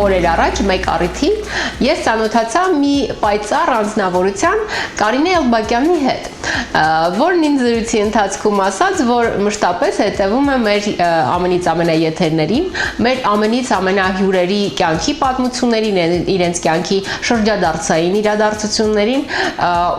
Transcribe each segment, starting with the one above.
օրեր առաջ մեկ առիթի ես ծանոթացա մի պայծառ անձնավորության Կարինե Էլբակյանի հետ, որն ինձ զրույցի ընթացքում ասաց, որ մշտապես հետևում է մեր ամենից ամենաեթերներին, մեր ամենից ամենահյուրերի կյանքի պատմություններին, իրենց կյանքի շրջադարձային իրադարձություններին,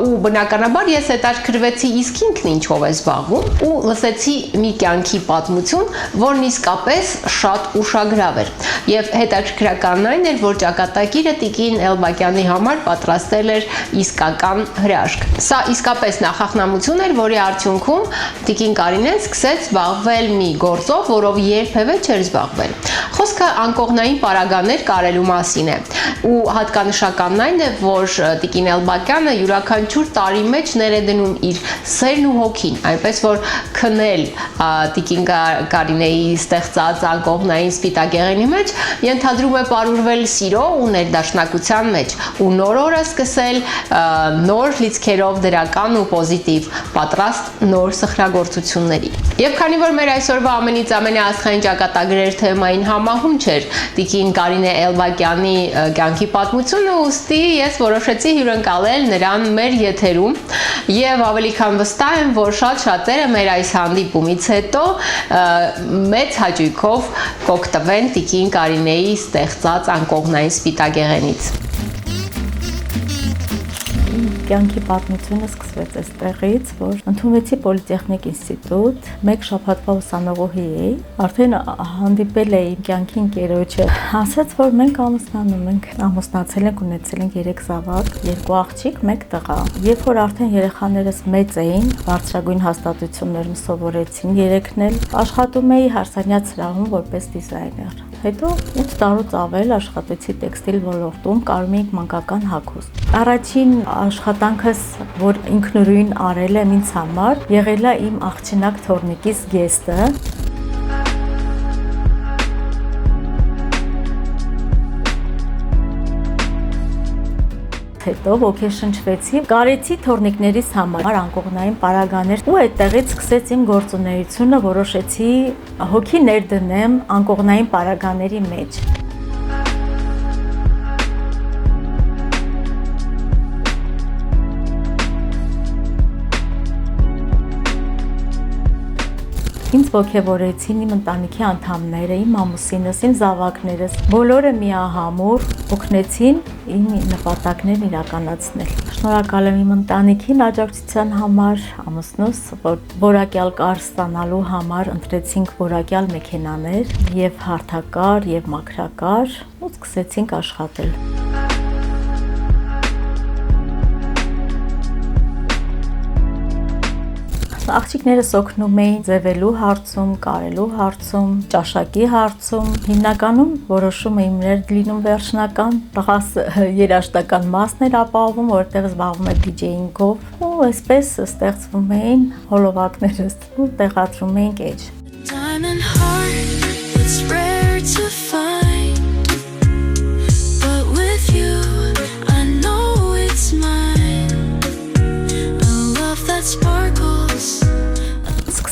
ու բնականաբար ես հետաքրքրվեցի իսկ ինքն ինչով է զբաղվում ու լսեցի մի կյանքի պատմություն, որն իսկապես շատ ուշագրավ էր, եւ հետաքրքրականն այն էր, որ ճակատագիրը տիկին Էլբակյանի համար պատրաստել էր իսկական հրաշք։ Սա իսկապես նախախնամություն էր, որի արդյունքում տիկին Կարինեն սկսեց զբաղվել մի գործով, որով երբևէ չէր զբաղվել։ Խոսքը անկողնային պարագաներ կարելու մասին է, ու հատկանշականն այն է, որ տիկին Էլբակյանը յուրաքանչյուր տարի մեջ ներ է դնում իր սերն ու հոգին, այնպես որ քնել տիկին Կարինեի ստեղծած անկողնային սպիտակեղենի մեջ ենթադրում է պարուրվել սիրո ու ներդաշնակության մեջ ու նոր օրը սկսել նոր լիցքերով դրական ու պոզիտիվ, պատրաստ նոր սխրագործությունների։ Եվ քանի որ մեր այսօրվա ամենից ամենաաստղային ճակատագրեր թեմային համահունչ էր տիկին Կարինե Էլբակյանի կյանքի պատմությունը, ուստի ես որոշեցի հյուրընկալել նրան մեր եթերում եւ ավելի քան վստահ եմ, որ շատ շատերը մեր այս հանդիպումից հետո մեծ հաճույքով կօգտվեն տիկին Կարինեի ստեղծած անկողնային սպիտակեղենից։ Կյանքի պատմությունը սկսվեց այստեղից, որ ընդունվեցի Պոլիտեխնիկ ինստիտուտ, մեկ շաբաթվա ուսանողուհի էի, արդեն հանդիպել էի կյանքի ընկերոջը, ասաց, որ մենք ամուսնանում ենք, ամուսնացել ենք, ունեցել ենք 3 զավակ, 2 աղջիկ, 1 տղա։ Երբ որ արդեն երեխաներս մեծ էին, բարձրագույն հաստատություններում սովորեցին, 3-ն էլ աշխատում էի հարսանյաց սրահում որպես դիզայներ։ Հետո 8 տարուց ավել աշխատեցի տեքստիլ ոլորտում, կարում էինք մանկական հագուստ։ Առաջին աշխատանքս, որ ինքնուրույն արել եմ ինձ համար, եղել է իմ աղջնակ թորնիկիս գեստը։ Հետո ոգեշնչվեցի, կարեցի թորնիկներիս համար անկողնային պարագաներ ու այդտեղից սկսեց իմ գործունեությունը, որոշեցի հոգի ներդնեմ անկողնային պարագաների մեջ։ Ինձ ոգևորեցին իմ ընտանիքի անդամները, իմ ամուսինս, իմ զավակներս, բոլորը միահամուռ օգնեցին իմ նպատակներն իրականացնել։ Շնորհակալ եմ իմ ընտանիքին աջակցության համար, ամուսնուս, որ որակյալ կար ստանալու համար ընտրեցինք որակյալ մեքենաներ, եւ հարթակար, եւ մաքրակար, ու սկսեցինք աշխատել։ Աղջիկներս օգնում էին ձևելու հարցում, կարելու հարցում, ճաշակի հարցում։ Հիմնականում որոշումը իմներ լինում վերջնական, տղաս երաժշտական մասն էր ապահովում, որտեղ զբաղվում է դիջեյինգով, ու այսպես ստեղծվում էին հոլովակներս ու տեղադրում էինք էջ։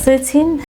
Սկսեցին